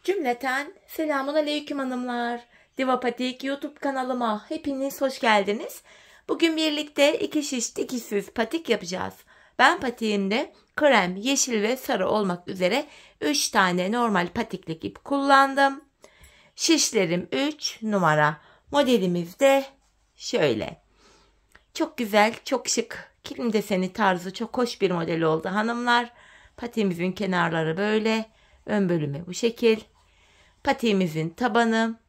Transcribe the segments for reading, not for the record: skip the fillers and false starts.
Cümleten selamun aleyküm hanımlar. Diva Patik YouTube kanalıma hepiniz hoş geldiniz. Bugün birlikte iki şiş dikişsiz patik yapacağız. Ben patiğimde krem, yeşil ve sarı olmak üzere 3 tane normal patiklik ip kullandım. Şişlerim 3 numara. Modelimiz de şöyle. Çok güzel, çok şık, kilim deseni tarzı çok hoş bir model oldu hanımlar. Patiğimizin kenarları böyle. Ön bölümü bu şekil. Patiğimizin tabanı,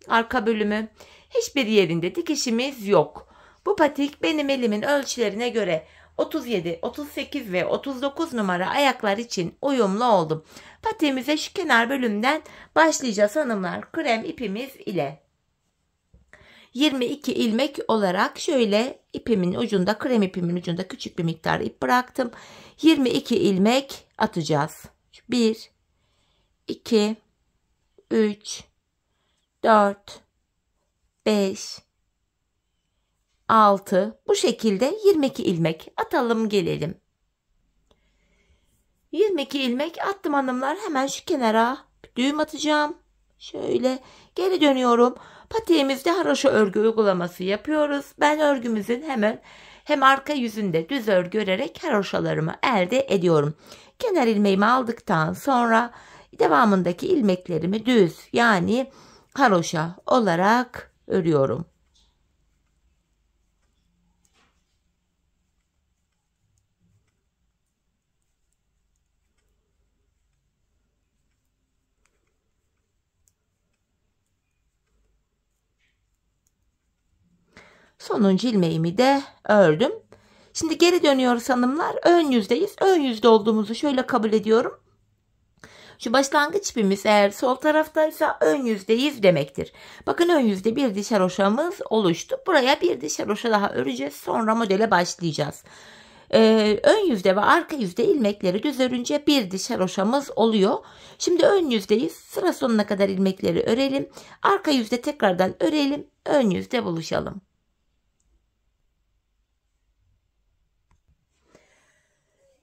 arka bölümü, hiçbir yerinde dikişimiz yok. Bu patik benim elimin ölçülerine göre 37, 38 ve 39 numara ayaklar için uyumlu oldu. Patiğimize şu kenar bölümden başlayacağız hanımlar. Krem ipimiz ile 22 ilmek olarak şöyle ipimin ucunda, krem ipimin ucunda küçük bir miktar ip bıraktım. 22 ilmek atacağız. 1 2 3 4 5 6 bu şekilde 22 ilmek atalım gelelim. 22 ilmek attım hanımlar. Hemen şu kenara düğüm atacağım. Şöyle geri dönüyorum. Patiğimizde haroşa örgü uygulaması yapıyoruz. Ben örgümüzün hem arka yüzünde düz örgü örerek haroşalarımı elde ediyorum. Kenar ilmeğimi aldıktan sonra devamındaki ilmeklerimi düz yani haroşa olarak örüyorum. Sonuncu ilmeğimi de ördüm. Şimdi geri dönüyoruz hanımlar. Ön yüzdeyiz. Ön yüzde olduğumuzu şöyle kabul ediyorum. Şu başlangıç ipimiz eğer sol taraftaysa ön yüzdeyiz demektir. Bakın ön yüzde bir diş haroşamız oluştu. Buraya bir diş haroşa daha öreceğiz. Sonra modele başlayacağız. Ön yüzde ve arka yüzde ilmekleri düz örünce bir diş haroşamız oluyor. Şimdi ön yüzdeyiz. Sıra sonuna kadar ilmekleri örelim. Arka yüzde tekrardan örelim. Ön yüzde buluşalım.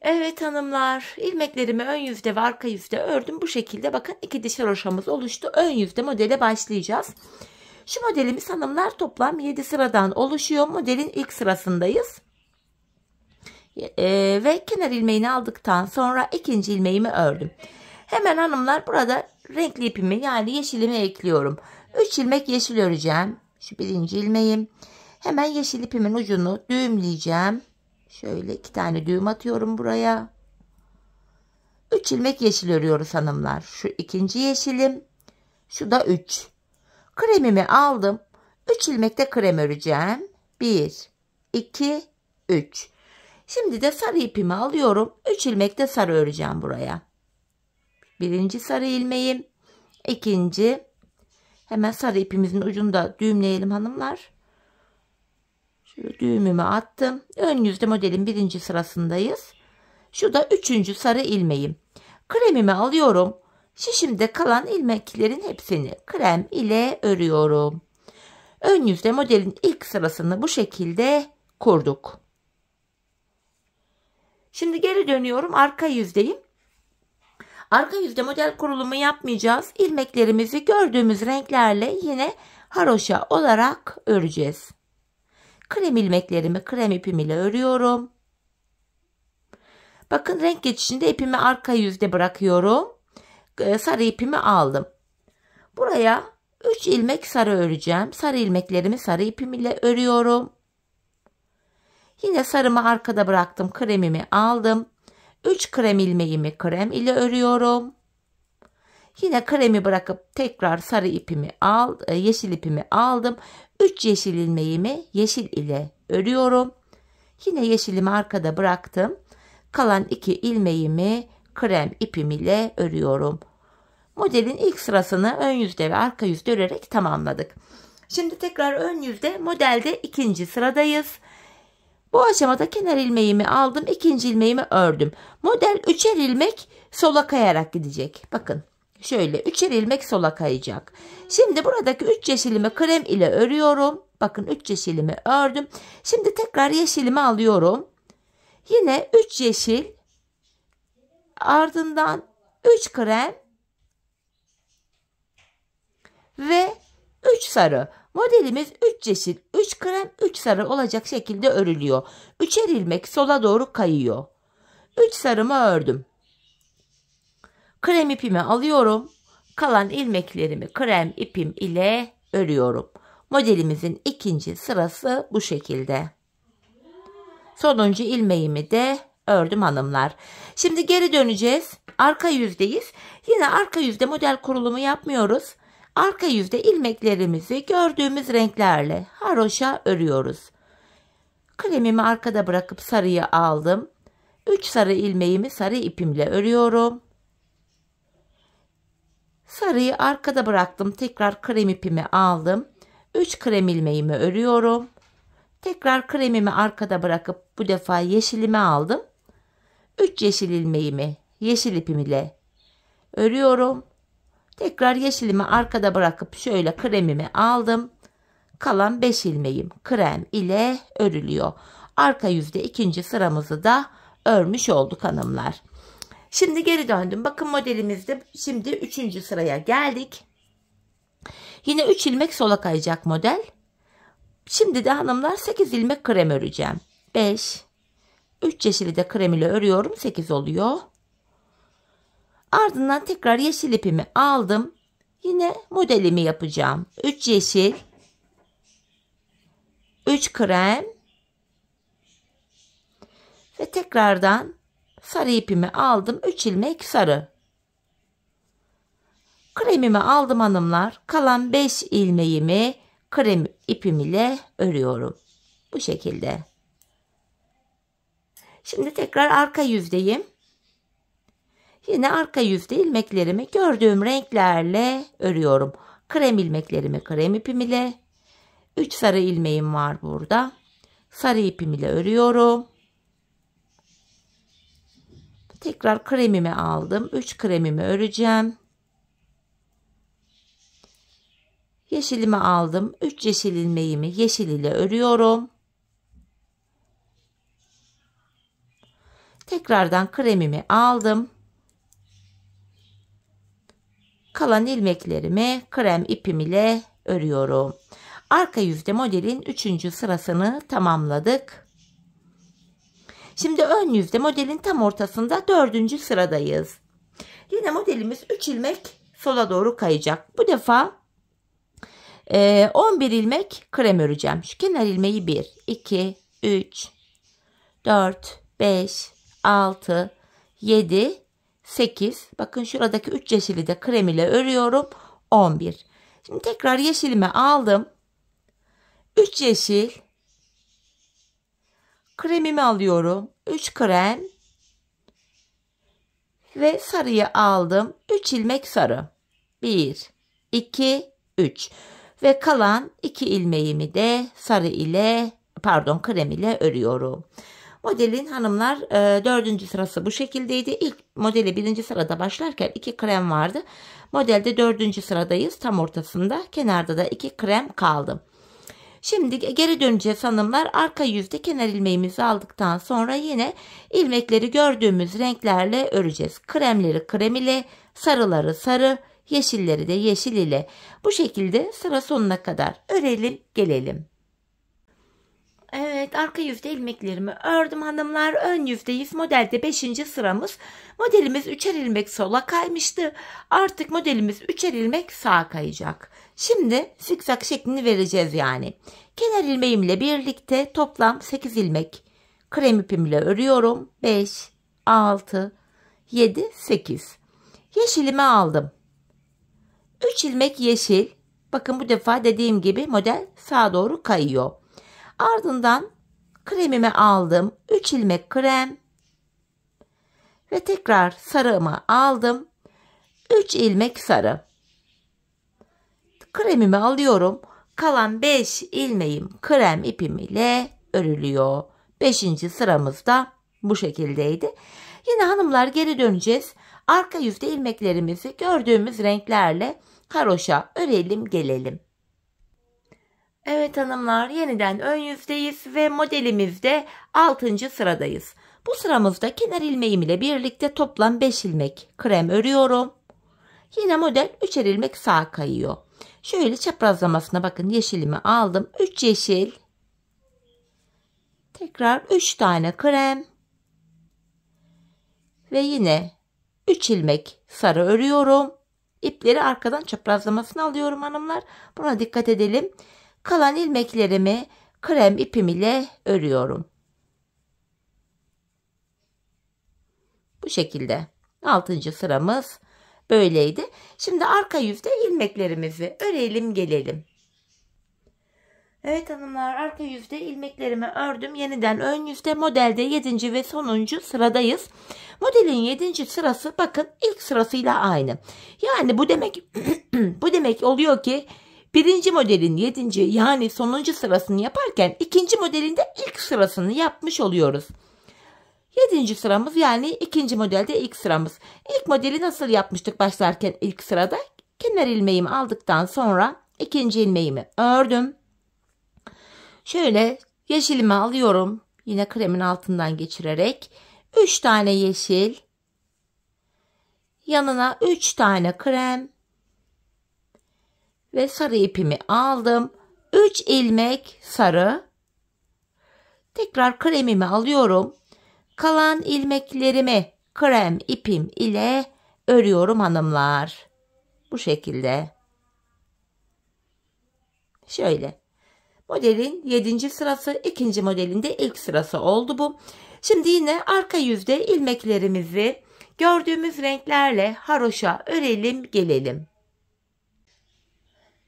Evet hanımlar, ilmeklerimi ön yüzde ve arka yüzde ördüm. Bu şekilde bakın iki diş haroşamız oluştu. Ön yüzde modele başlayacağız. Şu modelimiz hanımlar toplam 7 sıradan oluşuyor. Modelin ilk sırasındayız. Ve kenar ilmeğini aldıktan sonra ikinci ilmeğimi ördüm. Hemen hanımlar burada renkli ipimi yani yeşilimi ekliyorum. 3 ilmek yeşil öreceğim. Şu birinci ilmeğim. Hemen yeşil ipimin ucunu düğümleyeceğim. Şöyle 2 tane düğüm atıyorum buraya. 3 ilmek yeşil örüyoruz hanımlar. Şu ikinci yeşilim. Şu da 3. Kremimi aldım. 3 ilmekte krem öreceğim. 1, 2, 3. Şimdi de sarı ipimi alıyorum. 3 ilmekte sarı öreceğim buraya. Birinci sarı ilmeğim. İkinci. Hemen sarı ipimizin ucunu da düğümleyelim hanımlar. Şöyle düğümümü attım. Ön yüzde modelin birinci sırasındayız. Şu da üçüncü sarı ilmeğim. Kremimi alıyorum. Şişimde kalan ilmeklerin hepsini krem ile örüyorum. Ön yüzde modelin ilk sırasını bu şekilde kurduk. Şimdi geri dönüyorum. Arka yüzdeyim. Arka yüzde model kurulumu yapmayacağız. İlmeklerimizi gördüğümüz renklerle yine haroşa olarak öreceğiz. Krem ilmeklerimi krem ipim ile örüyorum. Bakın renk geçişinde ipimi arka yüzde bırakıyorum. Sarı ipimi aldım. Buraya 3 ilmek sarı öreceğim. Sarı ilmeklerimi sarı ipim ile örüyorum. Yine sarımı arkada bıraktım. Kremimi aldım. 3 krem ilmeğimi krem ile örüyorum. Yine kremi bırakıp tekrar sarı ipimi yeşil ipimi aldım. 3 yeşil ilmeğimi yeşil ile örüyorum. Yine yeşilimi arkada bıraktım. Kalan 2 ilmeğimi krem ipim ile örüyorum. Modelin ilk sırasını ön yüzde ve arka yüzde örerek tamamladık. Şimdi tekrar ön yüzde modelde ikinci sıradayız. Bu aşamada kenar ilmeğimi aldım. İkinci ilmeğimi ördüm. Model 3'er ilmek sola kayarak gidecek. Bakın. Şöyle 3'er ilmek sola kayacak. Şimdi buradaki 3 yeşilimi krem ile örüyorum. Bakın 3 yeşilimi ördüm. Şimdi tekrar yeşilimi alıyorum. Yine 3 yeşil ardından 3 krem ve 3 sarı. Modelimiz 3 yeşil, 3 krem, 3 sarı olacak şekilde örülüyor. 3'er ilmek sola doğru kayıyor. 3 sarımı ördüm. Krem ipimi alıyorum. Kalan ilmeklerimi krem ipim ile örüyorum. Modelimizin ikinci sırası bu şekilde. Sonuncu ilmeğimi de ördüm hanımlar. Şimdi geri döneceğiz. Arka yüzdeyiz. Yine arka yüzde model kurulumu yapmıyoruz. Arka yüzde ilmeklerimizi gördüğümüz renklerle haroşa örüyoruz. Kremimi arkada bırakıp sarıyı aldım. 3 sarı ilmeğimi sarı ipimle örüyorum. Sarıyı arkada bıraktım. Tekrar krem ipimi aldım. 3 krem ilmeğimi örüyorum. Tekrar kremimi arkada bırakıp bu defa yeşilimi aldım. 3 yeşil ilmeğimi yeşil ipim ile örüyorum. Tekrar yeşilimi arkada bırakıp şöyle kremimi aldım. Kalan 5 ilmeğim krem ile örülüyor. Arka yüzde ikinci sıramızı da örmüş olduk hanımlar. Şimdi geri döndüm. Bakın modelimizde şimdi 3. sıraya geldik. Yine 3 ilmek sola kayacak model. Şimdi de hanımlar 8 ilmek krem öreceğim. 5, 3 yeşili de krem ile örüyorum. 8 oluyor. Ardından tekrar yeşil ipimi aldım. Yine modelimi yapacağım. 3 yeşil, 3 krem ve tekrardan sarı ipimi aldım. 3 ilmek sarı. Kremimi aldım hanımlar. Kalan 5 ilmeğimi krem ipim ile örüyorum. Bu şekilde. Şimdi tekrar arka yüzdeyim. Yine arka yüzde ilmeklerimi gördüğüm renklerle örüyorum. Krem ilmeklerimi krem ipim ile. 3 sarı ilmeğim var burada. Sarı ipim ile örüyorum. Tekrar kremimi aldım. 3 kremimi öreceğim. Yeşilimi aldım. 3 yeşil ilmeğimi yeşil ile örüyorum. Tekrardan kremimi aldım. Kalan ilmeklerimi krem ipim ile örüyorum. Arka yüzde modelin 3. sırasını tamamladık. Şimdi ön yüzde modelin tam ortasında 4. sıradayız. Yine modelimiz 3 ilmek sola doğru kayacak. Bu defa 11 ilmek krem öreceğim. Şu kenar ilmeği 1, 2, 3, 4, 5, 6, 7, 8. Bakın şuradaki 3 yeşili de krem ile örüyorum. 11. Şimdi tekrar yeşilimi aldım. 3 yeşil. Kremimi alıyorum. 3 krem. Ve sarıyı aldım. 3 ilmek sarı. 1, 2, 3. Ve kalan 2 ilmeğimi de sarı ile krem ile örüyorum. Modelin hanımlar 4. sırası bu şekildeydi. İlk modele 1. sırada başlarken 2 krem vardı. Modelde 4. sıradayız. Tam ortasında. Kenarda da 2 krem kaldı. Şimdi geri döneceğiz hanımlar. Arka yüzde kenar ilmeğimizi aldıktan sonra yine ilmekleri gördüğümüz renklerle öreceğiz. Kremleri krem ile, sarıları sarı, yeşilleri de yeşil ile. Bu şekilde sıra sonuna kadar örelim gelelim. Evet, arka yüzde ilmeklerimi ördüm hanımlar. Ön yüzdeyiz. Modelde 5. sıramız. Modelimiz 3'er ilmek sola kaymıştı. Artık modelimiz 3'er ilmek sağa kayacak. Şimdi zikzak şeklini vereceğiz yani. Kenar ilmeğimle birlikte toplam 8 ilmek krem ipimle örüyorum. 5, 6, 7, 8. Yeşilimi aldım. 3 ilmek yeşil. Bakın bu defa dediğim gibi model sağa doğru kayıyor. Ardından kremimi aldım. 3 ilmek krem. Ve tekrar sarımı aldım. 3 ilmek sarı. Kremimi alıyorum. Kalan 5 ilmeğim krem ipim ile örülüyor. 5. sıramızda bu şekildeydi. Yine hanımlar geri döneceğiz. Arka yüzde ilmeklerimizi gördüğümüz renklerle haroşa örelim gelelim. Evet hanımlar, yeniden ön yüzdeyiz ve modelimizde 6. sıradayız. Bu sıramızda kenar ilmeğim ile birlikte toplam 5 ilmek krem örüyorum. Yine model 3'er ilmek sağa kayıyor. Şöyle çaprazlamasına bakın, yeşilimi aldım. 3 yeşil. Tekrar 3 tane krem. Ve yine 3 ilmek sarı örüyorum. İpleri arkadan çaprazlamasını alıyorum hanımlar. Buna dikkat edelim. Kalan ilmeklerimi krem ipim ile örüyorum. Bu şekilde. 6. sıramız böyleydi. Şimdi arka yüzde ilmeklerimizi örelim gelelim. Evet hanımlar, arka yüzde ilmeklerimi ördüm. Yeniden ön yüzde modelde 7. ve sonuncu sıradayız. Modelin 7. sırası bakın ilk sırasıyla aynı. Yani bu demek bu demek oluyor ki birinci modelin 7. yani sonuncu sırasını yaparken ikinci modelin de ilk sırasını yapmış oluyoruz. 7. sıramız yani ikinci modelde ilk sıramız. İlk modeli nasıl yapmıştık başlarken ilk sırada? Kenar ilmeğimi aldıktan sonra ikinci ilmeğimi ördüm. Şöyle yeşilimi alıyorum. Yine kremin altından geçirerek 3 tane yeşil. Yanına 3 tane krem. Ve sarı ipimi aldım. 3 ilmek sarı. Tekrar kremimi alıyorum. Kalan ilmeklerimi krem ipim ile örüyorum hanımlar. Bu şekilde. Şöyle. Modelin 7. sırası, ikinci modelin de ilk sırası oldu bu. Şimdi yine arka yüzde ilmeklerimizi gördüğümüz renklerle haroşa örelim gelelim.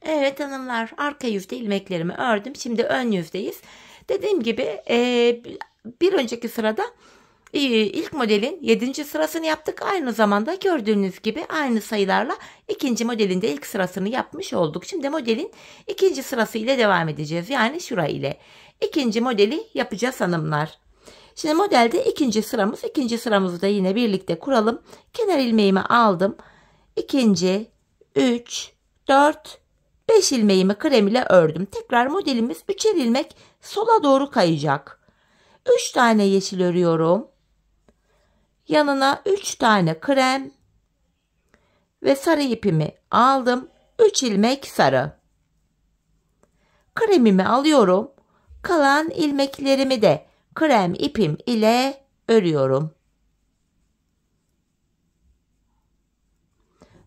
Evet hanımlar, arka yüzde ilmeklerimi ördüm. Şimdi ön yüzdeyiz. Dediğim gibi bir önceki sırada ilk modelin 7. sırasını yaptık. Aynı zamanda gördüğünüz gibi aynı sayılarla ikinci modelin de ilk sırasını yapmış olduk. Şimdi modelin ikinci sırası ile devam edeceğiz. Yani şura ile. İkinci modeli yapacağız hanımlar. Şimdi modelde ikinci sıramız. İkinci sıramızı da yine birlikte kuralım. Kenar ilmeğimi aldım. İkinci, 3, 4, 5 ilmeğimi krem ile ördüm. Tekrar modelimiz 3'er ilmek sola doğru kayacak. 3 tane yeşil örüyorum. Yanına 3 tane krem ve sarı ipimi aldım. 3 ilmek sarı. Kremimi alıyorum. Kalan ilmeklerimi de krem ipim ile örüyorum.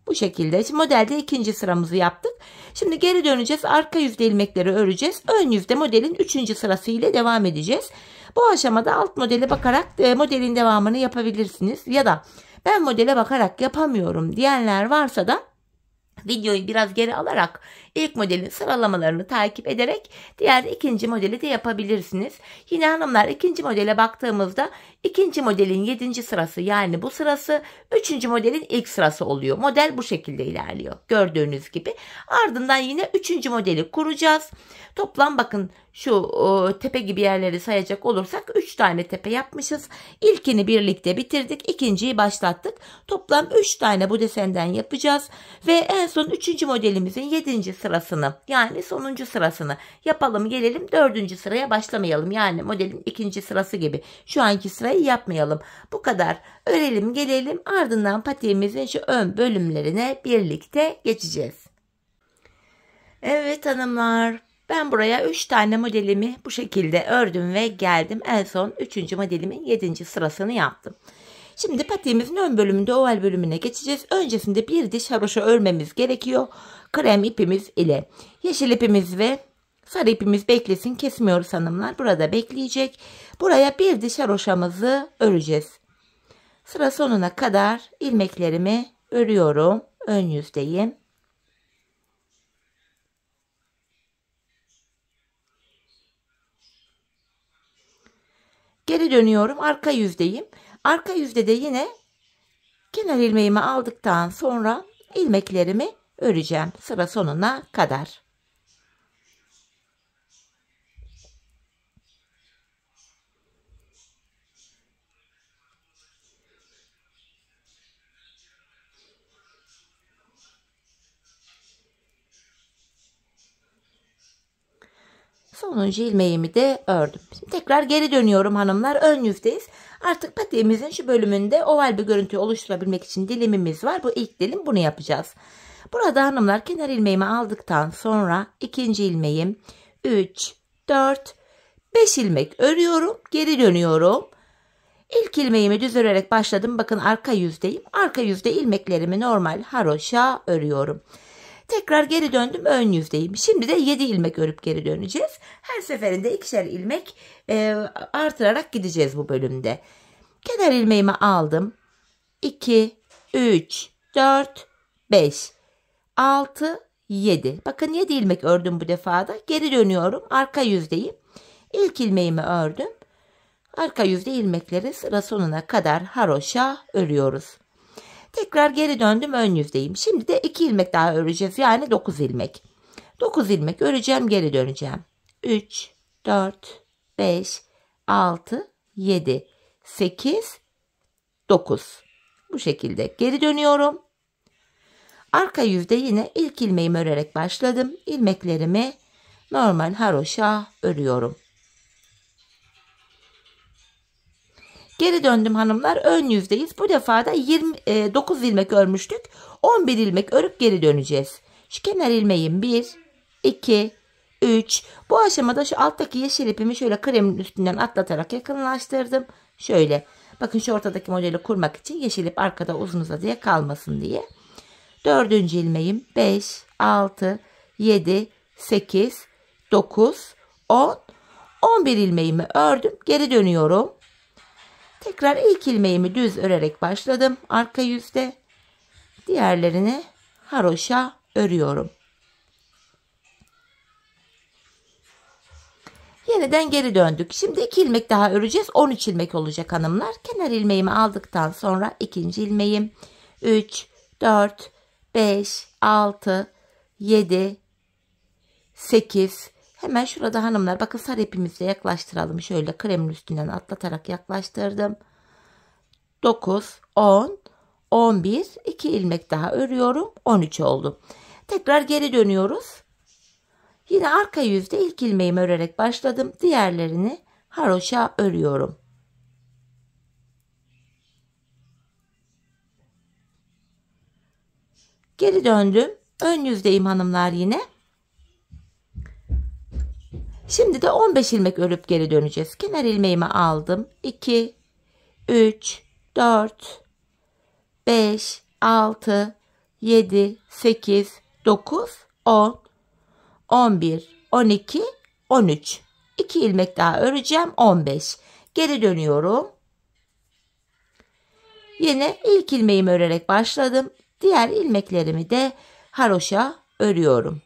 Bu şekilde. Şimdi modelde ikinci sıramızı yaptık. Şimdi geri döneceğiz. Arka yüzde ilmekleri öreceğiz. Ön yüzde modelin 3. sırası ile devam edeceğiz. Bu aşamada alt modele bakarak modelin devamını yapabilirsiniz. Ya da ben modele bakarak yapamıyorum diyenler varsa da videoyu biraz geri alarak ilk modelin sıralamalarını takip ederek diğer ikinci modeli de yapabilirsiniz. Yine hanımlar, ikinci modele baktığımızda ikinci modelin 7. sırası yani bu sırası 3. modelin ilk sırası oluyor. Model bu şekilde ilerliyor. Gördüğünüz gibi. Ardından yine 3. modeli kuracağız. Toplam bakın şu tepe gibi yerleri sayacak olursak 3 tane tepe yapmışız. İlkini birlikte bitirdik. İkinciyi başlattık. Toplam 3 tane bu desenden yapacağız. Ve en son 3. modelimizin 7. sırasını yani sonuncu sırasını yapalım gelelim. 4. sıraya başlamayalım. Yani modelin 2. sırası gibi şu anki sırayı yapmayalım. Bu kadar. Örelim gelelim. Ardından patiğimizin şu ön bölümlerine birlikte geçeceğiz. Evet hanımlar. Ben buraya 3 tane modelimi bu şekilde ördüm ve geldim. En son 3. modelimin 7. sırasını yaptım. Şimdi patiğimizin ön bölümünde oval bölümüne geçeceğiz. Öncesinde bir diş haroşa örmemiz gerekiyor. Krem ipimiz ile yeşil ipimiz ve sarı ipimiz beklesin. Kesmiyoruz hanımlar. Burada bekleyecek. Buraya bir diş haroşamızı öreceğiz. Sıra sonuna kadar ilmeklerimi örüyorum. Ön yüzdeyim. Geri dönüyorum. Arka yüzdeyim. Arka yüzde de yine kenar ilmeğimi aldıktan sonra ilmeklerimi öreceğim. Sıra sonuna kadar. Sonuncu ilmeğimi de ördüm. Şimdi tekrar geri dönüyorum hanımlar. Ön yüzdeyiz. Artık patiğimizin şu bölümünde oval bir görüntü oluşturabilmek için dilimimiz var. Bu ilk dilim, bunu yapacağız. Burada hanımlar kenar ilmeğimi aldıktan sonra ikinci ilmeğim 3, 4, 5 ilmek örüyorum. Geri dönüyorum. İlk ilmeğimi düz örerek başladım. Bakın arka yüzdeyim. Arka yüzde ilmeklerimi normal haroşa örüyorum. Tekrar geri döndüm, ön yüzdeyim. Şimdi de 7 ilmek örüp geri döneceğiz. Her seferinde ikişer ilmek artırarak gideceğiz bu bölümde. Kenar ilmeğimi aldım. 2, 3, 4, 5, 6, 7. Bakın 7 ilmek ördüm bu defada. Geri dönüyorum. Arka yüzdeyim. İlk ilmeğimi ördüm. Arka yüzde ilmekleri sıra sonuna kadar haroşa örüyoruz. Tekrar geri döndüm, ön yüzdeyim. Şimdi de 2 ilmek daha öreceğiz. Yani 9 ilmek. 9 ilmek öreceğim, geri döneceğim. 3, 4, 5, 6, 7, 8, 9. Bu şekilde geri dönüyorum. Arka yüzde yine ilk ilmeğimi örerek başladım. İlmeklerimi normal haroşa örüyorum. Geri döndüm hanımlar, ön yüzdeyiz. Bu defa da 9 ilmek örmüştük. 11 ilmek örüp geri döneceğiz. Şu kenar ilmeğim 1, 2, 3. Bu aşamada şu alttaki yeşil ipimi şöyle kremin üstünden atlatarak yakınlaştırdım. Şöyle. Bakın şu ortadaki modeli kurmak için yeşil ip arkada uzun uzadıya kalmasın diye. Dördüncü ilmeğim 5, 6, 7, 8, 9, 10, 11 ilmeğimi ördüm. Geri dönüyorum. Tekrar ilk ilmeğimi düz örerek başladım. Arka yüzde. Diğerlerini haroşa örüyorum. Yeniden geri döndük. Şimdi 2 ilmek daha öreceğiz. 13 ilmek olacak hanımlar. Kenar ilmeğimi aldıktan sonra ikinci ilmeğim 3, 4, 5, 6, 7, 8. Hemen şurada hanımlar bakın sarı ipimizle yaklaştıralım. Şöyle kremin üstünden atlatarak yaklaştırdım. 9, 10, 11, 2 ilmek daha örüyorum. 13 oldu. Tekrar geri dönüyoruz. Yine arka yüzde ilk ilmeğimi örerek başladım. Diğerlerini haroşa örüyorum. Geri döndüm. Ön yüzdeyim hanımlar yine. Şimdi de 15 ilmek örüp geri döneceğiz. Kenar ilmeğimi aldım. 2, 3, 4, 5, 6, 7, 8, 9, 10, 11, 12, 13. 2 ilmek daha öreceğim. 15. Geri dönüyorum. Yine ilk ilmeğimi örerek başladım. Diğer ilmeklerimi de haroşa örüyorum.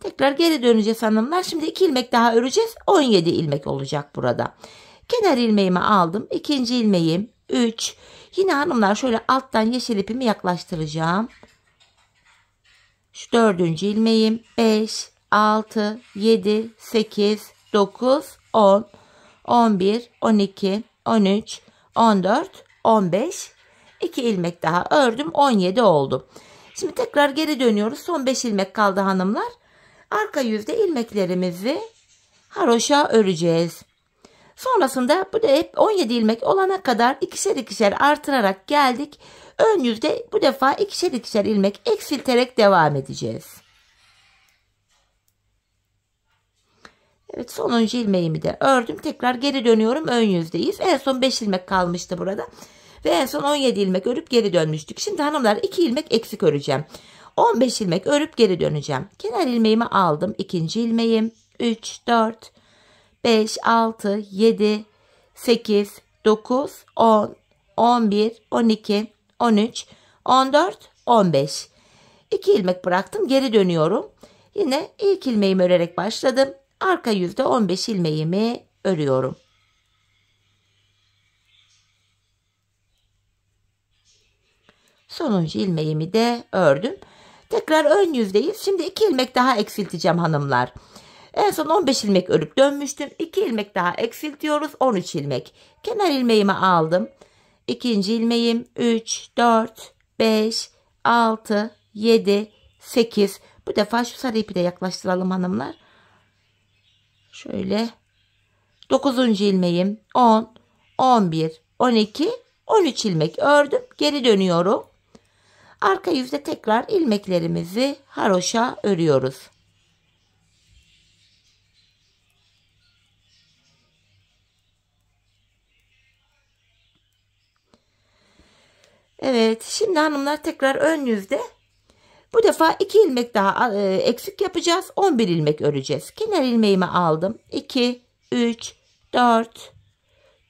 Tekrar geri döneceğiz hanımlar. Şimdi 2 ilmek daha öreceğiz. 17 ilmek olacak burada. Kenar ilmeğimi aldım. İkinci ilmeğim 3. Yine hanımlar şöyle alttan yeşil ipimi yaklaştıracağım. Şu dördüncü ilmeğim 5, 6, 7, 8, 9, 10, 11, 12, 13, 14, 15. 2 ilmek daha ördüm. 17 oldu. Şimdi tekrar geri dönüyoruz. Son 5 ilmek kaldı hanımlar. Arka yüzde ilmeklerimizi haroşa öreceğiz. Sonrasında bu da hep 17 ilmek olana kadar ikişer ikişer artırarak geldik. Ön yüzde bu defa ikişer ikişer ilmek eksilterek devam edeceğiz. Evet, sonuncu ilmeğimi de ördüm. Tekrar geri dönüyorum. Ön yüzdeyiz. En son 5 ilmek kalmıştı burada. Ve en son 17 ilmek örüp geri dönmüştük. Şimdi hanımlar 2 ilmek eksik öreceğim. 15 ilmek örüp geri döneceğim. Kenar ilmeğimi aldım. İkinci ilmeğim 3, 4, 5, 6, 7, 8, 9, 10, 11, 12, 13, 14, 15. 2 ilmek bıraktım. Geri dönüyorum. Yine ilk ilmeğimi örerek başladım. Arka yüzde 15 ilmeğimi örüyorum. Sonuncu ilmeğimi de ördüm. Tekrar ön yüzdeyiz. Şimdi 2 ilmek daha eksilteceğim hanımlar. En son 15 ilmek örüp dönmüştüm. 2 ilmek daha eksiltiyoruz. 13 ilmek. Kenar ilmeğimi aldım. İkinci ilmeğim 3, 4, 5, 6, 7, 8. Bu defa şu sarı ipi de yaklaştıralım hanımlar. Şöyle. 9. ilmeğim 10, 11, 12, 13 ilmek ördüm. Geri dönüyorum. Arka yüzde tekrar ilmeklerimizi haroşa örüyoruz. Evet, şimdi hanımlar tekrar ön yüzde. Bu defa 2 ilmek daha eksik yapacağız. 11 ilmek öreceğiz. Kenar ilmeğimi aldım. 2, 3, 4,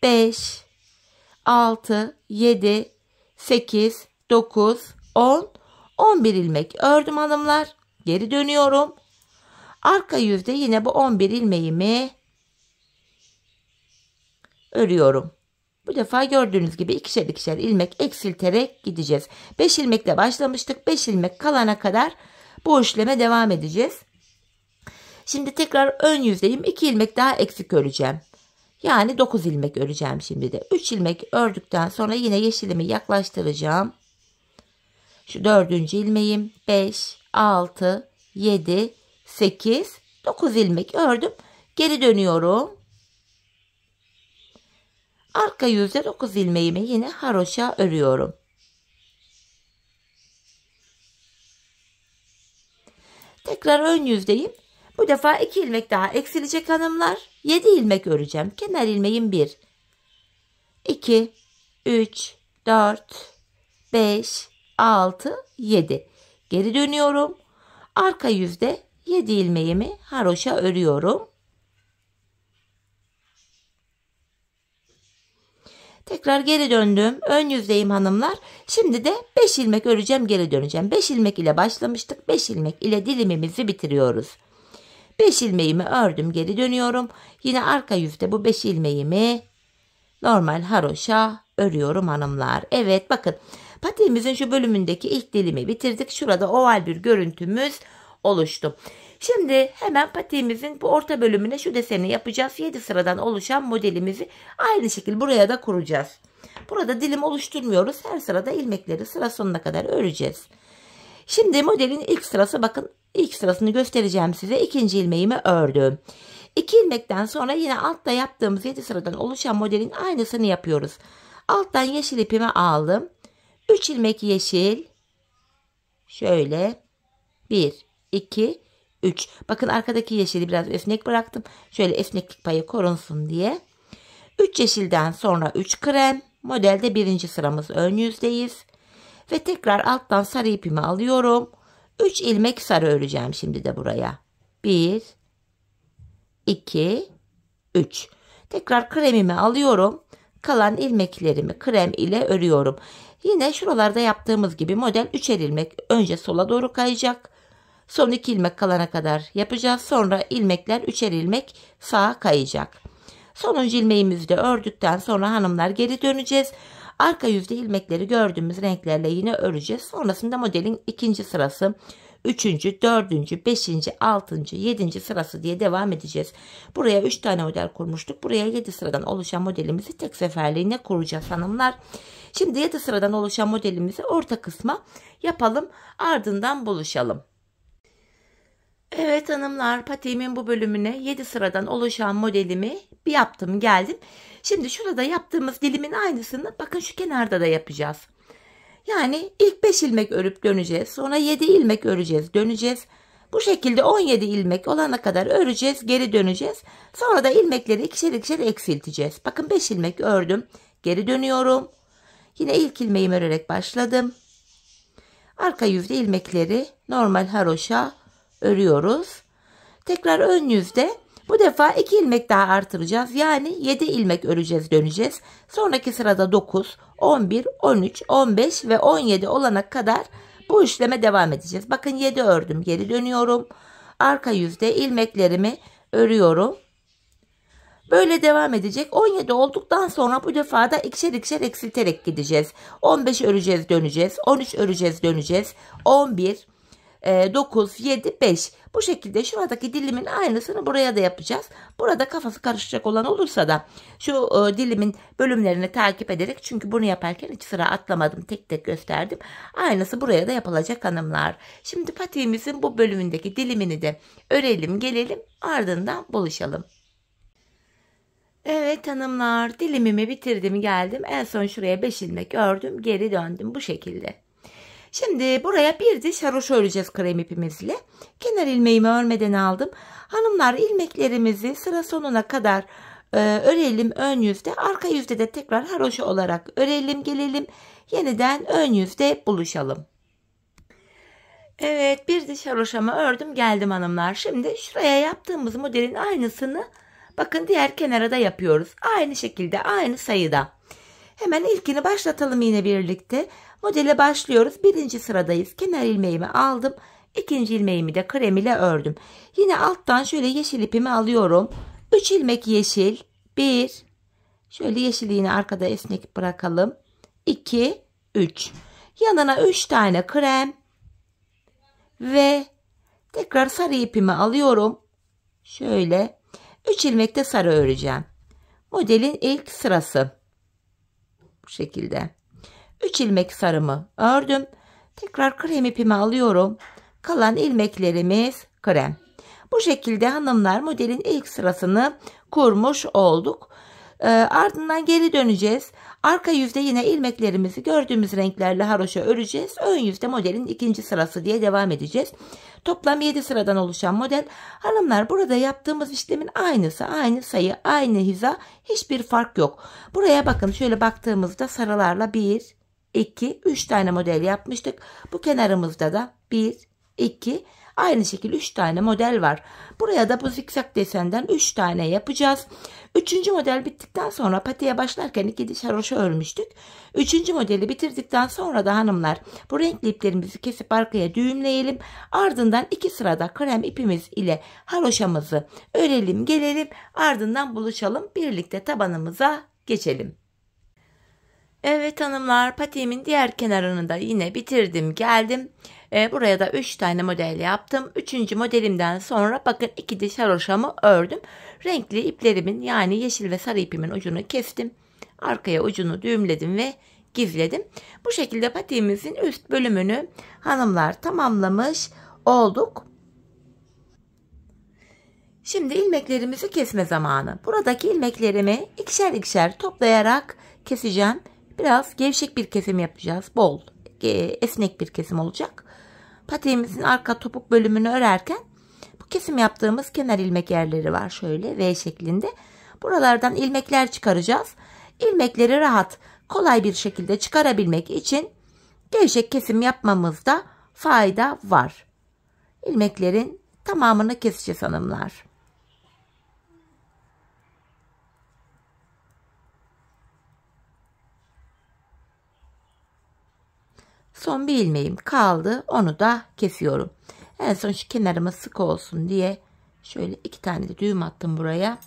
5, 6, 7, 8, 9, 10, 11 ilmek ördüm hanımlar. Geri dönüyorum. Arka yüzde yine bu 11 ilmeğimi örüyorum. Bu defa gördüğünüz gibi ikişer ikişer ilmek eksilterek gideceğiz. 5 ilmekle başlamıştık. 5 ilmek kalana kadar bu işleme devam edeceğiz. Şimdi tekrar ön yüzdeyim. 2 ilmek daha eksik öreceğim. Yani 9 ilmek öreceğim şimdi de. 3 ilmek ördükten sonra yine yeşilimi yaklaştıracağım. Şu 4. ilmeğim. 5, 6, 7, 8, 9 ilmek ördüm. Geri dönüyorum. Arka yüzde 9 ilmeğimi yine haroşa örüyorum. Tekrar ön yüzdeyim. Bu defa 2 ilmek daha eksilecek hanımlar. 7 ilmek öreceğim. Kenar ilmeğim 1, 2, 3, 4, 5, 6, 7. Geri dönüyorum. Arka yüzde 7 ilmeğimi haroşa örüyorum. Tekrar geri döndüm. Ön yüzdeyim hanımlar. Şimdi de 5 ilmek öreceğim, geri döneceğim. 5 ilmek ile başlamıştık. 5 ilmek ile dilimimizi bitiriyoruz. 5 ilmeğimi ördüm, geri dönüyorum. Yine arka yüzde bu 5 ilmeğimi normal haroşa örüyorum hanımlar. Evet, bakın patiğimizin şu bölümündeki ilk dilimi bitirdik. Şurada oval bir görüntümüz oluştu. Şimdi hemen patiğimizin bu orta bölümüne şu deseni yapacağız. 7 sıradan oluşan modelimizi aynı şekilde buraya da kuracağız. Burada dilim oluşturmuyoruz. Her sırada ilmekleri sıra sonuna kadar öreceğiz. Şimdi modelin ilk sırası, bakın ilk sırasını göstereceğim size. 2. ilmeğimi ördüm. 2 ilmekten sonra yine altta yaptığımız 7 sıradan oluşan modelin aynısını yapıyoruz. Alttan yeşil ipimi aldım. 3 ilmek yeşil. Şöyle 1, 2, 3. Bakın arkadaki yeşili biraz esnek bıraktım. Şöyle esneklik payı korunsun diye. 3 yeşilden sonra 3 krem. Modelde 1. sıramız ön yüzdeyiz. Ve tekrar alttan sarı ipimi alıyorum. 3 ilmek sarı öreceğim şimdi de buraya. 1, 2, 3. Tekrar kremimi alıyorum. Kalan ilmeklerimi krem ile örüyorum. Yine şuralarda yaptığımız gibi model 3'er ilmek önce sola doğru kayacak. Son 2 ilmek kalana kadar yapacağız. Sonra ilmekler 3'er ilmek sağa kayacak. Sonuncu ilmeğimizi de ördükten sonra hanımlar geri döneceğiz. Arka yüzde ilmekleri gördüğümüz renklerle yine öreceğiz. Sonrasında modelin 2. sırası, 3. 4. 5. 6. 7. sırası diye devam edeceğiz. Buraya 3 tane model kurmuştuk. Buraya 7 sıradan oluşan modelimizi tek seferliğine kuracağız hanımlar. Şimdi 7 sıradan oluşan modelimizi orta kısma yapalım. Ardından buluşalım. Evet hanımlar, patiğimin bu bölümüne 7 sıradan oluşan modelimi bir yaptım geldim. Şimdi şurada yaptığımız dilimin aynısını bakın şu kenarda da yapacağız. Yani ilk 5 ilmek örüp döneceğiz. Sonra 7 ilmek öreceğiz, döneceğiz. Bu şekilde 17 ilmek olana kadar öreceğiz, geri döneceğiz. Sonra da ilmekleri ikişer ikişer eksilteceğiz. Bakın 5 ilmek ördüm, geri dönüyorum. Yine ilk ilmeğimi örerek başladım. Arka yüzde ilmekleri normal haroşa örüyoruz. Tekrar ön yüzde bu defa 2 ilmek daha artıracağız. Yani 7 ilmek öreceğiz, döneceğiz. Sonraki sırada 9, 11, 13, 15 ve 17 olana kadar bu işleme devam edeceğiz. Bakın 7 ördüm, geri dönüyorum. Arka yüzde ilmeklerimi örüyorum. Böyle devam edecek. 17 olduktan sonra bu defa da ikişer ikişer eksilterek gideceğiz. 15 öreceğiz, döneceğiz. 13 öreceğiz, döneceğiz. 11, 9, 7, 5. Bu şekilde şuradaki dilimin aynısını buraya da yapacağız. Burada kafası karışacak olan olursa da şu dilimin bölümlerini takip ederek, çünkü bunu yaparken hiç sıra atlamadım, tek tek gösterdim. Aynısı buraya da yapılacak hanımlar. Şimdi patiğimizin bu bölümündeki dilimini de örelim, gelelim, ardından buluşalım. Evet hanımlar, dilimimi bitirdim geldim. En son şuraya 5 ilmek ördüm, geri döndüm bu şekilde. Şimdi buraya bir diş haroşa öreceğiz krem ipimizle. Kenar ilmeğimi örmeden aldım. Hanımlar, ilmeklerimizi sıra sonuna kadar örelim ön yüzde. Arka yüzde de tekrar haroşa olarak örelim gelelim. Yeniden ön yüzde buluşalım. Evet, bir diş haroşamı ördüm geldim hanımlar. Şimdi şuraya yaptığımız modelin aynısını bakın diğer kenara da yapıyoruz. Aynı şekilde aynı sayıda. Hemen ilkini başlatalım yine birlikte. Modele başlıyoruz. Birinci sıradayız. Kenar ilmeğimi aldım. İkinci ilmeğimi de krem ile ördüm. Yine alttan şöyle yeşil ipimi alıyorum. 3 ilmek yeşil. 1. Şöyle yeşilliğini arkada esnek bırakalım. 2, 3. Yanına 3 tane krem. Ve tekrar sarı ipimi alıyorum. Şöyle 3 ilmek de sarı öreceğim. Modelin ilk sırası. Bu şekilde. 3 ilmek sarımı ördüm. Tekrar krem ipimi alıyorum. Kalan ilmeklerimiz krem. Bu şekilde hanımlar modelin ilk sırasını kurmuş olduk. Ardından geri döneceğiz. Arka yüzde yine ilmeklerimizi gördüğümüz renklerle haroşa öreceğiz. Ön yüzde modelin ikinci sırası diye devam edeceğiz. Toplam 7 sıradan oluşan model. Hanımlar, burada yaptığımız işlemin aynısı. Aynı sayı, aynı hiza. Hiçbir fark yok. Buraya bakın, şöyle baktığımızda sarılarla 1, 2, 3 tane model yapmıştık. Bu kenarımızda da 1, 2, aynı şekilde 3 tane model var. Buraya da bu zikzak desenden 3 tane yapacağız. 3. model bittikten sonra patiye başlarken 2 diş haroşa örmüştük. 3. modeli bitirdikten sonra da hanımlar bu renkli iplerimizi kesip arkaya düğümleyelim. Ardından 2 sırada krem ipimiz ile haroşamızı örelim gelelim. Ardından buluşalım. Birlikte tabanımıza geçelim. Evet hanımlar, patiğimin diğer kenarını da yine bitirdim geldim. Buraya da 3 tane model yaptım. 3. modelimden sonra bakın 2 diş haroşamı ördüm. Renkli iplerimin yani yeşil ve sarı ipimin ucunu kestim. Arkaya ucunu düğümledim ve gizledim. Bu şekilde patiğimizin üst bölümünü hanımlar tamamlamış olduk. Şimdi ilmeklerimizi kesme zamanı. Buradaki ilmeklerimi ikişer ikişer toplayarak keseceğim. Biraz gevşek bir kesim yapacağız. Bol, esnek bir kesim olacak. Patiğimizin arka topuk bölümünü örerken bu kesim yaptığımız kenar ilmek yerleri var. Şöyle V şeklinde. Buralardan ilmekler çıkaracağız. İlmekleri rahat, kolay bir şekilde çıkarabilmek için gevşek kesim yapmamızda fayda var. İlmeklerin tamamını keseceğiz hanımlar. Son bir ilmeğim kaldı. Onu da kesiyorum. En son şu kenarıma sık olsun diye şöyle 2 tane de düğüm attım buraya.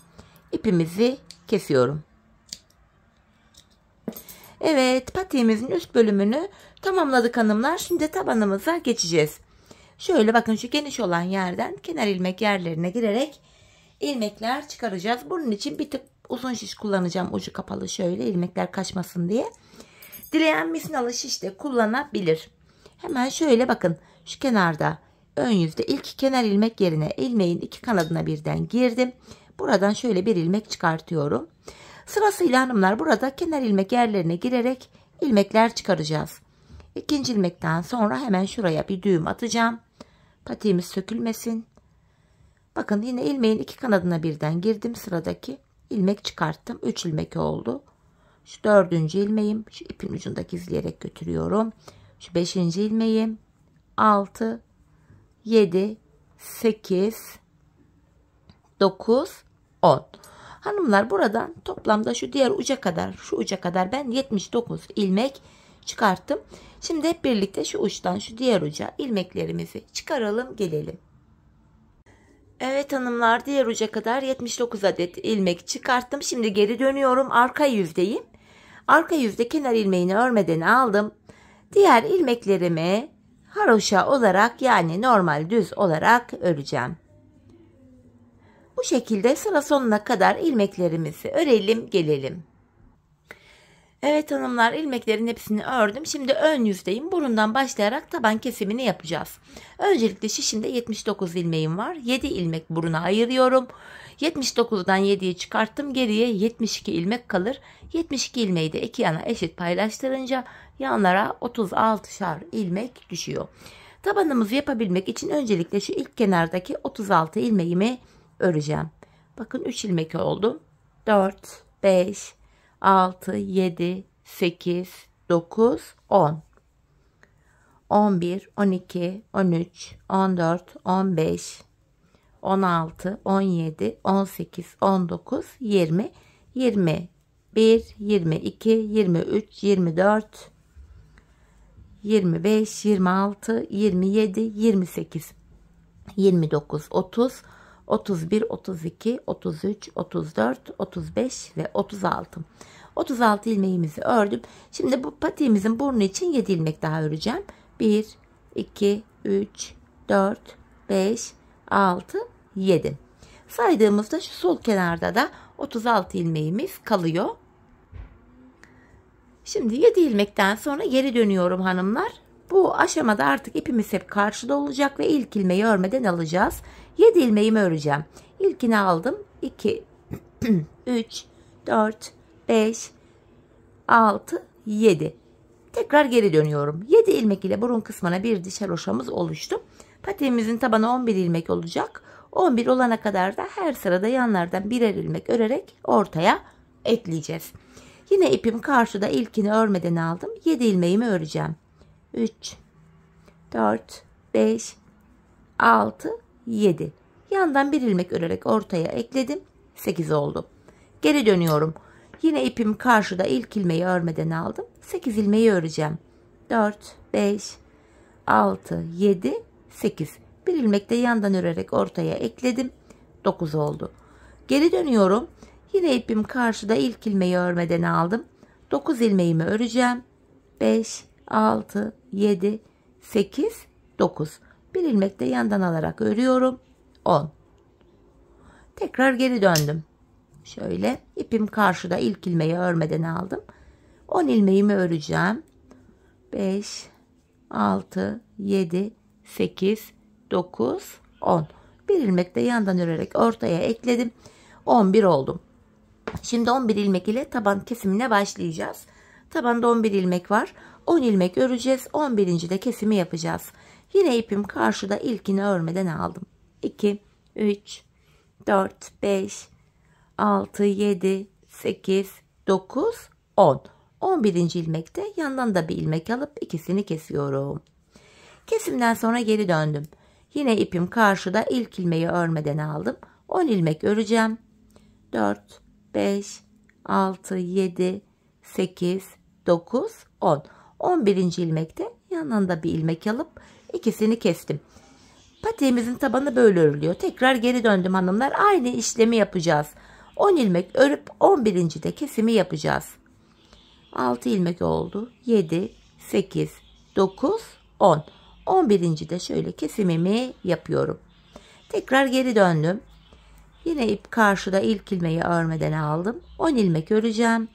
İpimizi kesiyorum. Evet, patiğimizin üst bölümünü tamamladık hanımlar. Şimdi tabanımıza geçeceğiz. Şöyle bakın, şu geniş olan yerden kenar ilmek yerlerine girerek ilmekler çıkaracağız. Bunun için bir tık uzun şiş kullanacağım. Ucu kapalı, şöyle ilmekler kaçmasın diye. Dileyen misinalı şiş de kullanabilir. Hemen şöyle bakın, şu kenarda ön yüzde ilk kenar ilmek yerine ilmeğin 2 kanadına birden girdim. Buradan şöyle bir ilmek çıkartıyorum. Sırasıyla hanımlar burada kenar ilmek yerlerine girerek ilmekler çıkaracağız. İkinci ilmekten sonra hemen şuraya bir düğüm atacağım. Patiğimiz sökülmesin. Bakın, yine ilmeğin 2 kanadına birden girdim. Sıradaki ilmek çıkarttım. 3 ilmek oldu. Şu 4. ilmeğim, şu ipin ucunda gizleyerek götürüyorum. Şu 5. ilmeğim, 6, 7, 8, 9, 10. Hanımlar, buradan toplamda şu diğer uca kadar, şu uca kadar ben 79 ilmek çıkarttım. Şimdi hep birlikte şu uçtan şu diğer uca ilmeklerimizi çıkaralım gelelim. Evet hanımlar, diğer uca kadar 79 adet ilmek çıkarttım. Şimdi geri dönüyorum, arka yüzdeyim. Arka yüzde kenar ilmeğini örmeden aldım. Diğer ilmeklerimi haroşa olarak yani normal düz olarak öreceğim. Bu şekilde sıra sonuna kadar ilmeklerimizi örelim gelelim. Evet hanımlar, ilmeklerin hepsini ördüm. Şimdi ön yüzdeyim. Burundan başlayarak taban kesimini yapacağız. Öncelikle şişimde 79 ilmeğim var. 7 ilmek buruna ayırıyorum. 79'dan 7'yi çıkarttım. Geriye 72 ilmek kalır. 72 ilmeği de iki yana eşit paylaştırınca yanlara 36'şar ilmek düşüyor. Tabanımızı yapabilmek için öncelikle şu ilk kenardaki 36 ilmeğimi öreceğim. Bakın 3 ilmek oldu. 4, 5, 6, 7, 8, 9, 10. 11, 12, 13, 14, 15, 16, 17, 18, 19, 20, 21, 22, 23, 24, 25, 26, 27, 28, 29, 30, 31, 32, 33, 34, 35 ve 36. 36 ilmeğimizi ördüm. Şimdi bu patiğimizin burnu için 7 ilmek daha öreceğim. 1, 2, 3, 4, 5, 6, 7. Saydığımızda şu sol kenarda da 36 ilmeğimiz kalıyor. Şimdi 7 ilmekten sonra geri dönüyorum hanımlar. Bu aşamada artık ipimiz hep karşıda olacak ve ilk ilmeği örmeden alacağız. 7 ilmeğimi öreceğim. İlkini aldım. 2, 3, 4, 5, 6, 7. Tekrar geri dönüyorum. 7 ilmek ile burun kısmına bir diş haroşamız oluştu. Patiğimizin tabanı 11 ilmek olacak. 11 olana kadar da her sırada yanlardan birer ilmek örerek ortaya ekleyeceğiz. Yine ipim karşıda, ilkini örmeden aldım. 7 ilmeğimi öreceğim. 3, 4, 5, 6, 7. Yandan bir ilmek örerek ortaya ekledim. 8 oldu. Geri dönüyorum. Yine ipim karşıda, ilk ilmeği örmeden aldım. 8 ilmeği öreceğim. 4, 5, 6, 7, 8. Bir ilmek de yandan örerek ortaya ekledim. 9 oldu. Geri dönüyorum. Yine ipim karşıda, ilk ilmeği örmeden aldım. 9 ilmeğimi öreceğim. 5, 6, 7, 8, 9. Bir ilmek de yandan alarak örüyorum. 10. Tekrar geri döndüm. Şöyle ipim karşıda, ilk ilmeği örmeden aldım. 10 ilmeğimi öreceğim. 5, 6, 7, 8, 9, 10. Bir ilmek de yandan örerek ortaya ekledim. 11 oldum. Şimdi 11 ilmek ile taban kesimine başlayacağız. Tabanda 11 ilmek var. 10 ilmek öreceğiz. 11. de kesimi yapacağız. Yine ipim karşıda, ilkini örmeden aldım. 2, 3, 4, 5, 6, 7, 8, 9, 10. 11. ilmekte yandan da bir ilmek alıp ikisini kesiyorum. Kesimden sonra geri döndüm. Yine ipim karşıda, ilk ilmeği örmeden aldım. 10 ilmek öreceğim. 4, 5, 6, 7, 8, 9, 10. 11. ilmekte yanında bir ilmek alıp ikisini kestim. Patiğimizin tabanı böyle örülüyor. Tekrar geri döndüm hanımlar. Aynı işlemi yapacağız. 10 ilmek örüp 11. de kesimi yapacağız. 6 ilmek oldu. 7, 8, 9, 10. 11. de şöyle kesimimi yapıyorum. Tekrar geri döndüm. Yine ip karşıda, ilk ilmeği örmeden aldım. 10 ilmek öreceğim.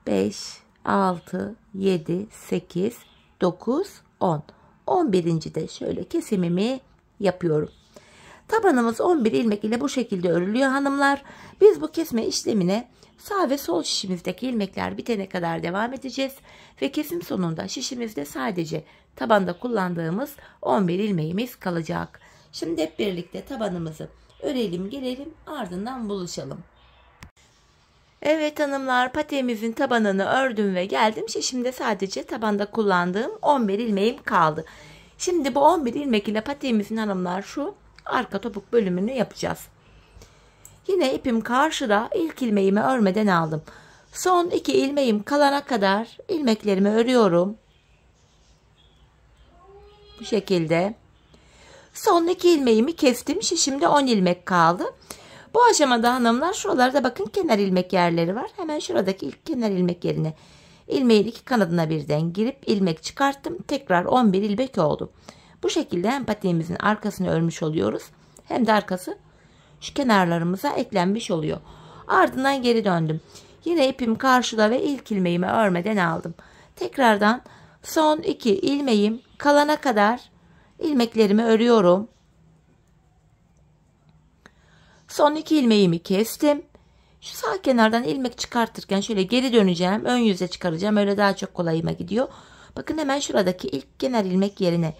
5, 6, 7, 8, 9, 10. 11. de şöyle kesimimi yapıyorum. Tabanımız 11 ilmek ile bu şekilde örülüyor hanımlar. Biz bu kesme işlemine sağ ve sol şişimizdeki ilmekler bitene kadar devam edeceğiz. Ve kesim sonunda şişimizde sadece tabanda kullandığımız 11 ilmeğimiz kalacak. Şimdi hep birlikte tabanımızı örelim, gelelim, ardından buluşalım. Evet hanımlar, patiğimizin tabanını ördüm ve geldim. Şişimde sadece tabanda kullandığım 11 ilmeğim kaldı. Şimdi bu 11 ilmek ile patiğimizin hanımlar şu arka topuk bölümünü yapacağız. Yine ipim karşıda, ilk ilmeğimi örmeden aldım. Son 2 ilmeğim kalana kadar ilmeklerimi örüyorum. Bu şekilde. Son 2 ilmeğimi kestim. Şişimde 10 ilmek kaldı. Bu aşamada hanımlar şuralarda bakın kenar ilmek yerleri var. Hemen şuradaki ilk kenar ilmek yerine ilmeğin iki kanadına birden girip ilmek çıkarttım. Tekrar 11 ilmek oldu. Bu şekilde hem patiğimizin arkasını örmüş oluyoruz, hem de arkası şu kenarlarımıza eklenmiş oluyor. Ardından geri döndüm. Yine ipim karşıda ve ilk ilmeğimi örmeden aldım. Tekrardan son 2 ilmeğim kalana kadar ilmeklerimi örüyorum. Son 2 ilmeğimi kestim. Şu sağ kenardan ilmek çıkartırken şöyle geri döneceğim. Ön yüze çıkaracağım. Öyle daha çok kolayıma gidiyor. Bakın hemen şuradaki ilk kenar ilmek yerine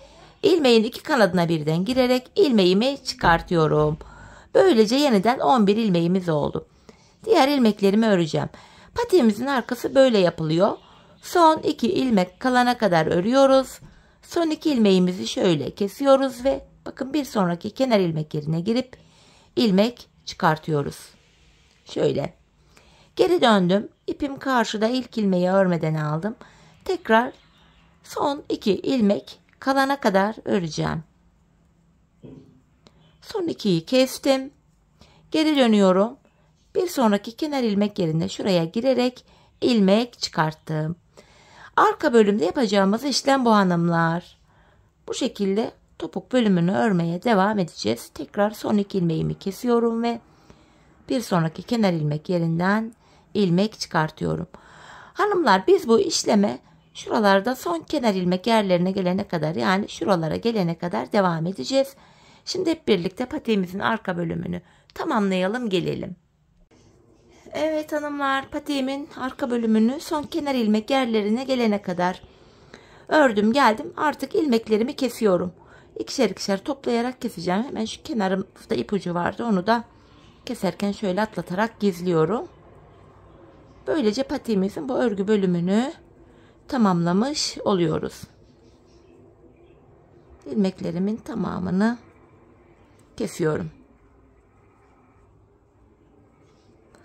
ilmeğin 2 kanadına birden girerek ilmeğimi çıkartıyorum. Böylece yeniden 11 ilmeğimiz oldu. Diğer ilmeklerimi öreceğim. Patiğimizin arkası böyle yapılıyor. Son 2 ilmek kalana kadar örüyoruz. Son 2 ilmeğimizi şöyle kesiyoruz ve bakın bir sonraki kenar ilmek yerine girip ilmek çıkartıyoruz. Şöyle. Geri döndüm. İpim karşıda, ilk ilmeği örmeden aldım. Tekrar son 2 ilmek kalana kadar öreceğim. Son 2'yi kestim. Geri dönüyorum. Bir sonraki kenar ilmek yerine şuraya girerek ilmek çıkarttım. Arka bölümde yapacağımız işlem bu hanımlar. Bu şekilde topuk bölümünü örmeye devam edeceğiz. Tekrar son 2 ilmeğimi kesiyorum ve bir sonraki kenar ilmek yerinden ilmek çıkartıyorum. Hanımlar, biz bu işleme şuralarda son kenar ilmek yerlerine gelene kadar, yani şuralara gelene kadar devam edeceğiz. Şimdi hep birlikte patiğimizin arka bölümünü tamamlayalım, gelelim. Evet hanımlar, patiğimin arka bölümünü son kenar ilmek yerlerine gelene kadar ördüm geldim. Artık ilmeklerimi kesiyorum. İkişer ikişer toplayarak keseceğim. Hemen şu kenarımda ipucu vardı, onu da keserken şöyle atlatarak gizliyorum. Böylece patiğimizin bu örgü bölümünü tamamlamış oluyoruz. İlmeklerimin tamamını kesiyorum.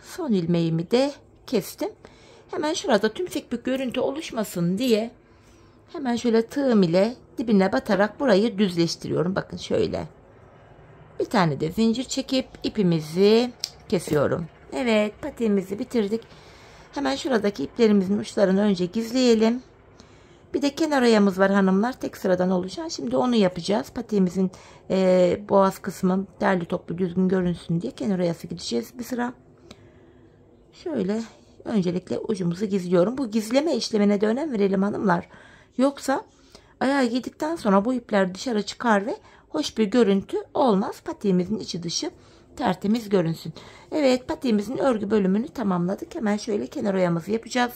Son ilmeğimi de kestim. Hemen şurada tümsek bir görüntü oluşmasın diye hemen şöyle tığım ile dibine batarak burayı düzleştiriyorum. Bakın şöyle. Bir tane de zincir çekip ipimizi kesiyorum. Evet, patiğimizi bitirdik. Hemen şuradaki iplerimizin uçlarını önce gizleyelim. Bir de kenar oyamız var hanımlar, tek sıradan oluşan. Şimdi onu yapacağız. Patiğimizin boğaz kısmı derli toplu düzgün görünsün diye kenar oyası gideceğiz bir sıra. Şöyle öncelikle ucumuzu gizliyorum. Bu gizleme işlemine de önem verelim hanımlar. Yoksa ayağı giydikten sonra bu ipler dışarı çıkar ve hoş bir görüntü olmaz. Patiğimizin içi dışı tertemiz görünsün. Evet, patiğimizin örgü bölümünü tamamladık. Hemen şöyle kenar oyamızı yapacağız.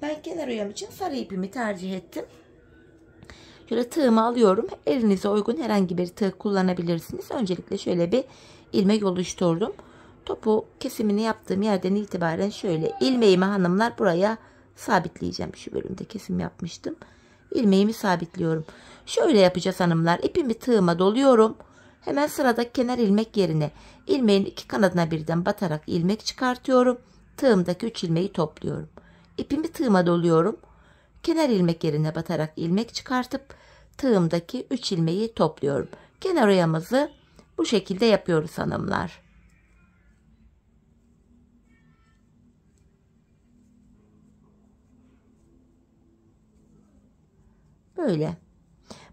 Ben kenar oyam için sarı ipimi tercih ettim. Şöyle tığımı alıyorum. Elinize uygun herhangi bir tığ kullanabilirsiniz. Öncelikle şöyle bir ilmek oluşturdum. Topu kesimini yaptığım yerden itibaren şöyle ilmeğimi hanımlar buraya sabitleyeceğim. Şu bölümde kesim yapmıştım. İlmeğimi sabitliyorum. Şöyle yapacağız hanımlar. İpimi tığıma doluyorum. Hemen sıradaki kenar ilmek yerine ilmeğin 2 kanadına birden batarak ilmek çıkartıyorum. Tığımdaki 3 ilmeği topluyorum. İpimi tığıma doluyorum. Kenar ilmek yerine batarak ilmek çıkartıp tığımdaki 3 ilmeği topluyorum. Kenar oyamızı bu şekilde yapıyoruz hanımlar. Böyle.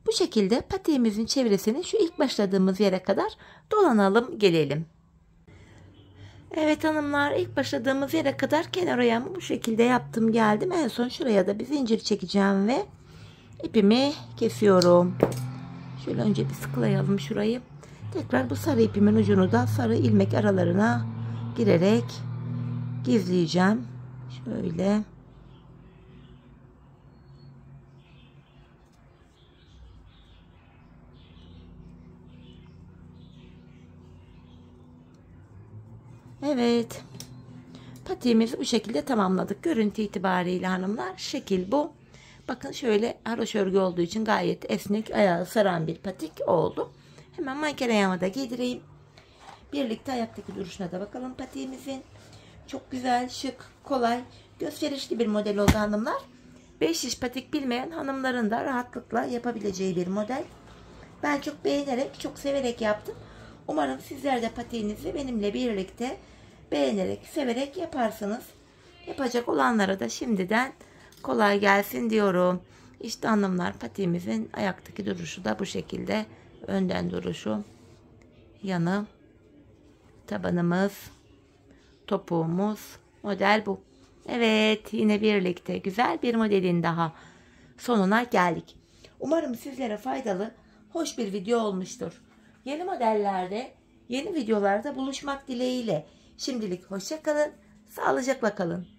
Bu şekilde patiğimizin çevresini şu ilk başladığımız yere kadar dolanalım, gelelim. Evet hanımlar, ilk başladığımız yere kadar kenar oyamı bu şekilde yaptım geldim. En son şuraya da bir zincir çekeceğim ve ipimi kesiyorum. Şöyle önce bir sıkılayalım şurayı. Tekrar bu sarı ipimin ucunu da sarı ilmek aralarına girerek gizleyeceğim. Şöyle. Evet. Patiğimizi bu şekilde tamamladık. Görüntü itibariyle hanımlar şekil bu. Bakın şöyle haroşa örgü olduğu için gayet esnek, ayağı saran bir patik oldu. Hemen manken ayağıma da giydireyim. Birlikte ayaktaki duruşuna da bakalım patiğimizin. Çok güzel, şık, kolay, gösterişli bir model oldu hanımlar. 5 şiş patik bilmeyen hanımların da rahatlıkla yapabileceği bir model. Ben çok beğenerek, çok severek yaptım. Umarım sizler de patiğinizi benimle birlikte beğenerek, severek yaparsınız. Yapacak olanlara da şimdiden kolay gelsin diyorum. İşte hanımlar, patiğimizin ayaktaki duruşu da bu şekilde. Önden duruşu, yanı, tabanımız, topuğumuz, model bu. Evet, yine birlikte güzel bir modelin daha sonuna geldik. Umarım sizlere faydalı, hoş bir video olmuştur. Yeni modellerde, Yeni videolarda buluşmak dileğiyle. Şimdilik hoşça kalın, sağlıcakla kalın.